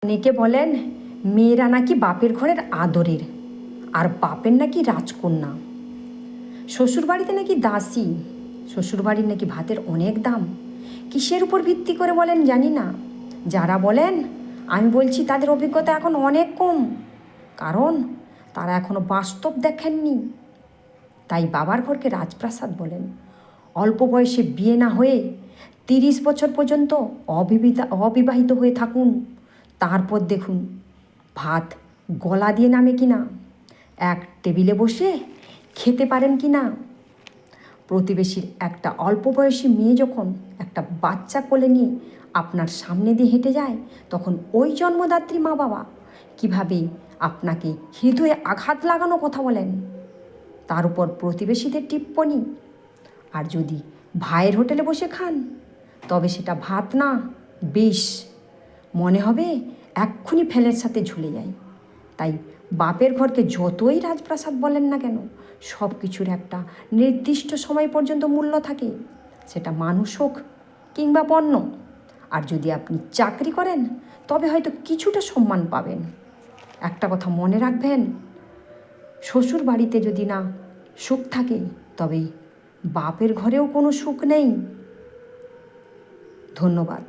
অনেকে বলেন মেয়েরা নাকি বাপের ঘরের আদরের, আর বাপের নাকি রাজকন্যা। শ্বশুরবাড়িতে নাকি দাসী, শ্বশুরবাড়ির নাকি ভাতের অনেক দাম। কিসের উপর ভিত্তি করে বলেন জানি না। যারা বলেন আমি বলছি তাদের অভিজ্ঞতা এখন অনেক কম, কারণ তারা এখনও বাস্তব দেখেননি। তাই বাবার ঘরকে রাজপ্রাসাদ বলেন। অল্প বয়সে বিয়ে না হয়ে 30 বছর পর্যন্ত অবিবাহিত হয়ে থাকুন, তারপর দেখুন ভাত গলা দিয়ে নামে কি না, এক টেবিলে বসে খেতে পারেন কি না। প্রতিবেশীর একটা অল্প বয়সী মেয়ে যখন একটা বাচ্চা কোলে নিয়ে আপনার সামনে দিয়ে হেঁটে যায়, তখন ওই জন্মদাত্রী মা বাবা কীভাবে আপনাকে হৃদয়ে আঘাত লাগানো কথা বলেন, তার উপর প্রতিবেশীদের টিপ্পনি। আর যদি ভাইয়ের হোটেলে বসে খান, তবে সেটা ভাত না, বিষ। মনে হবে এক্ষুনি ফেলের সাথে ঝুলে যায়। তাই বাপের ঘরকে যতই রাজপ্রাসাদ বলেন না কেন, সব কিছুর একটা নির্দিষ্ট সময় পর্যন্ত মূল্য থাকে, সেটা মানুষ হোক কিংবা পণ্য। আর যদি আপনি চাকরি করেন, তবে হয়তো কিছুটা সম্মান পাবেন। একটা কথা মনে রাখবেন, শ্বশুর বাড়িতে যদি না সুখ থাকে, তবে বাপের ঘরেও কোনো সুখ নেই। ধন্যবাদ।